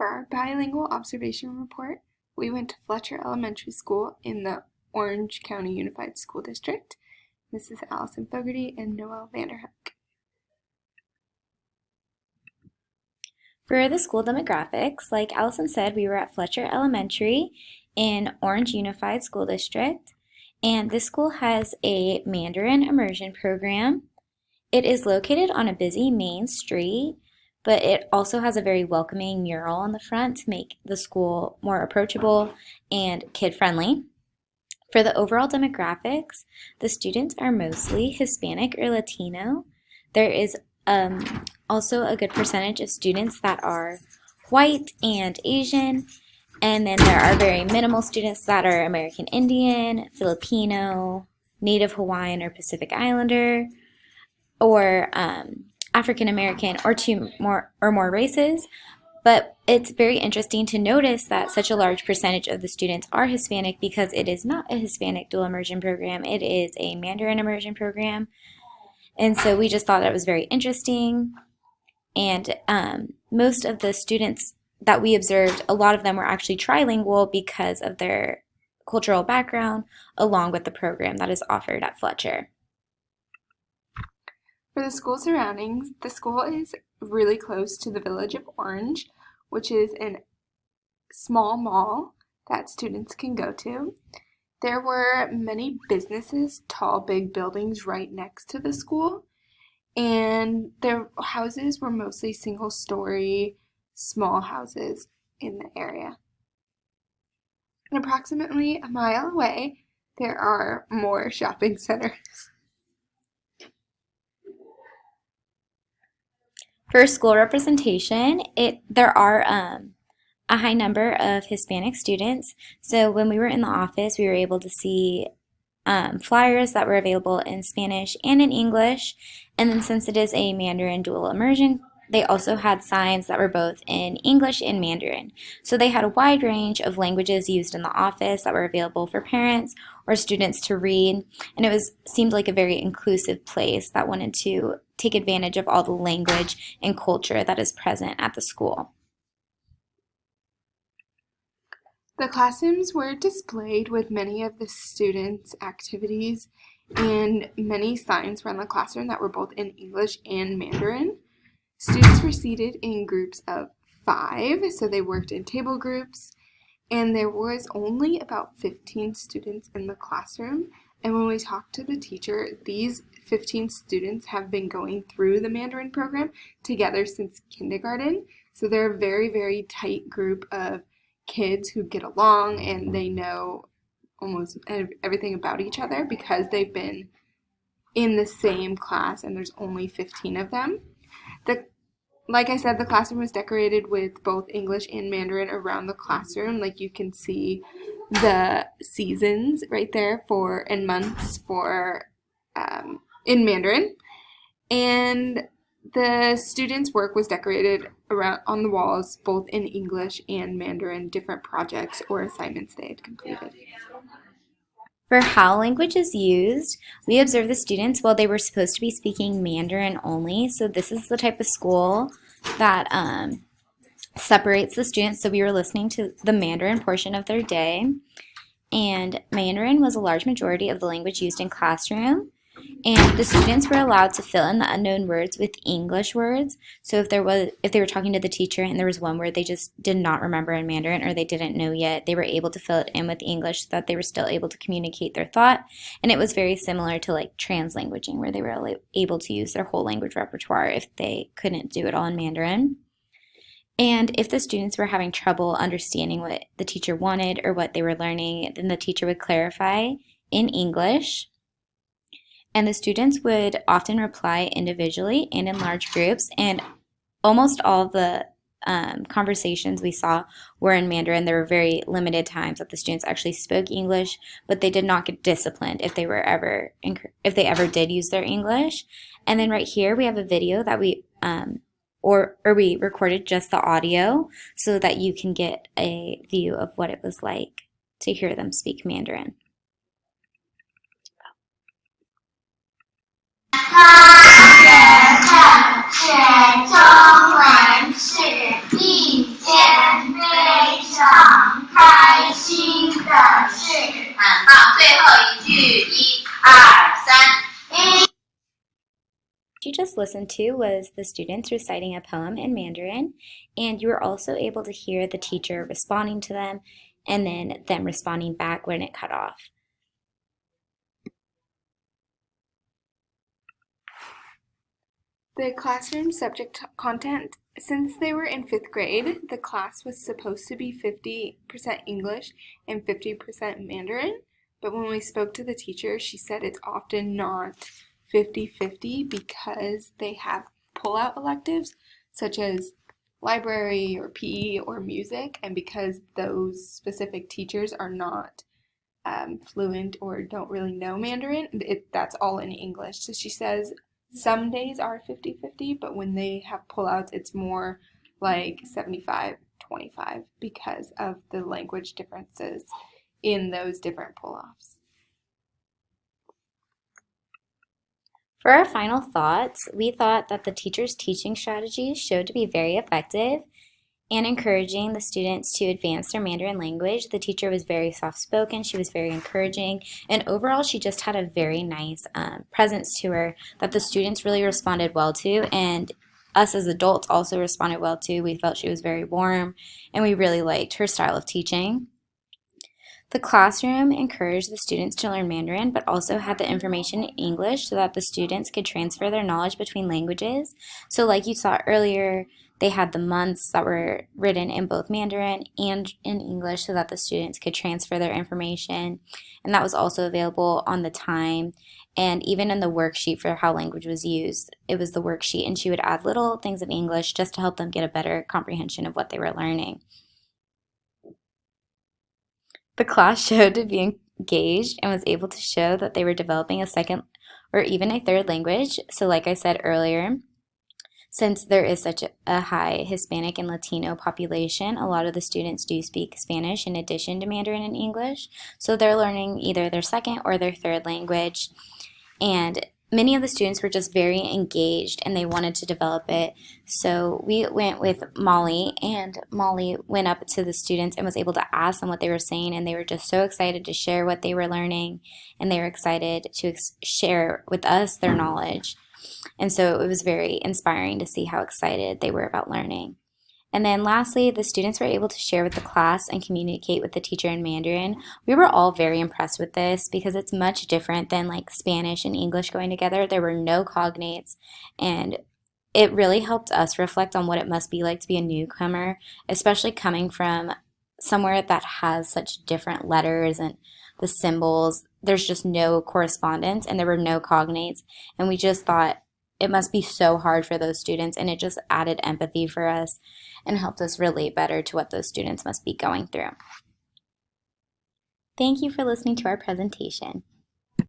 our bilingual observation report, we went to Fletcher Elementary School in the Orange County Unified School District. This is Allison Fogarty and Noelle Vanderhoek. For the school demographics, like Allison said, we were at Fletcher Elementary in Orange Unified School District, and this school has a Mandarin immersion program. It is located on a busy main street, but it also has a very welcoming mural on the front to make the school more approachable and kid-friendly. For the overall demographics, the students are mostly Hispanic or Latino. There is also a good percentage of students that are white and Asian, and then there are very minimal students that are American Indian, Filipino, Native Hawaiian or Pacific Islander, or African American, or two more races. But it's very interesting to notice that such a large percentage of the students are Hispanic because it is not a Hispanic dual immersion program. It is a Mandarin immersion program. And so we just thought that was very interesting. And most of the students that we observed, a lot of them were actually trilingual because of their cultural background, along with the program that is offered at Fletcher. For the school surroundings, the school is really close to the Village of Orange, which is a small mall that students can go to. There were many businesses, tall, big buildings right next to the school, and their houses were mostly single-story, small houses in the area. And approximately a mile away, there are more shopping centers. For school representation, there are a high number of Hispanic students. So when we were in the office, we were able to see flyers that were available in Spanish and in English. And then since it is a Mandarin dual immersion, they also had signs that were both in English and Mandarin. So they had a wide range of languages used in the office that were available for parents or students to read. And it seemed like a very inclusive place that wanted to take advantage of all the language and culture that is present at the school. The classrooms were displayed with many of the students' activities, and many signs around the classroom that were both in English and Mandarin. Students were seated in groups of 5, so they worked in table groups, and there was only about 15 students in the classroom. And when we talked to the teacher, these 15 students have been going through the Mandarin program together since kindergarten. So they're a very, very tight group of kids who get along, and they know almost everything about each other because they've been in the same class, and there's only 15 of them. Like I said, the classroom was decorated with both English and Mandarin around the classroom. Like you can see the seasons right there and months for in Mandarin. And the students' work was decorated around on the walls, both in English and Mandarin, different projects or assignments they had completed. For how language is used, we observed the students while they were supposed to be speaking Mandarin only. So this is the type of school that separates the students. So we were listening to the Mandarin portion of their day. And Mandarin was a large majority of the language used in classroom. And the students were allowed to fill in the unknown words with English words. So if they were talking to the teacher and there was one word they just did not remember in Mandarin or they didn't know yet, they were able to fill it in with English so that they were still able to communicate their thought. And it was very similar to like translanguaging, where they were able to use their whole language repertoire if they couldn't do it all in Mandarin. And if the students were having trouble understanding what the teacher wanted or what they were learning, then the teacher would clarify in English. And the students would often reply individually and in large groups. And almost all the conversations we saw were in Mandarin. There were very limited times that the students actually spoke English, but they did not get disciplined if they ever did use their English. And then right here we have a video that we we recorded just the audio so that you can get a view of what it was like to hear them speak Mandarin. 他人看见中文是一件 you just listened to was the students reciting a poem in Mandarin, and you were also able to hear the teacher responding to them and then them responding back when it cut off. The classroom subject content, since they were in fifth grade, the class was supposed to be 50% English and 50% Mandarin. But when we spoke to the teacher, she said it's often not 50-50 because they have pull-out electives such as library or PE or music, and because those specific teachers are not fluent or don't really know Mandarin, that's all in English. So she says some days are 50-50, but when they have pullouts, it's more like 75-25 because of the language differences in those different pull-offs. For our final thoughts, we thought that the teacher's teaching strategies showed to be very effective and encouraging the students to advance their Mandarin language. The teacher was very soft-spoken, she was very encouraging, and overall she just had a very nice presence to her that the students really responded well to, and us as adults also responded well to. We felt she was very warm, and we really liked her style of teaching. The classroom encouraged the students to learn Mandarin, but also had the information in English so that the students could transfer their knowledge between languages. So like you saw earlier, they had the months that were written in both Mandarin and in English so that the students could transfer their information. And that was also available on the time and even in the worksheet for how language was used. It was the worksheet, and she would add little things in English just to help them get a better comprehension of what they were learning. The class showed to be engaged and was able to show that they were developing a second or even a third language. So like I said earlier, since there is such a high Hispanic and Latino population, a lot of the students do speak Spanish in addition to Mandarin and English. So they're learning either their second or their third language. And many of the students were just very engaged and they wanted to develop it. So we went with Molly, and Molly went up to the students and was able to ask them what they were saying, and they were just so excited to share what they were learning, and they were excited to share with us their knowledge. And so it was very inspiring to see how excited they were about learning. And then lastly, the students were able to share with the class and communicate with the teacher in Mandarin. We were all very impressed with this because it's much different than like Spanish and English going together. There were no cognates, and it really helped us reflect on what it must be like to be a newcomer, especially coming from somewhere that has such different letters and the symbols. There's just no correspondence and there were no cognates, and we just thought it must be so hard for those students, and it just added empathy for us and helped us relate better to what those students must be going through. Thank you for listening to our presentation.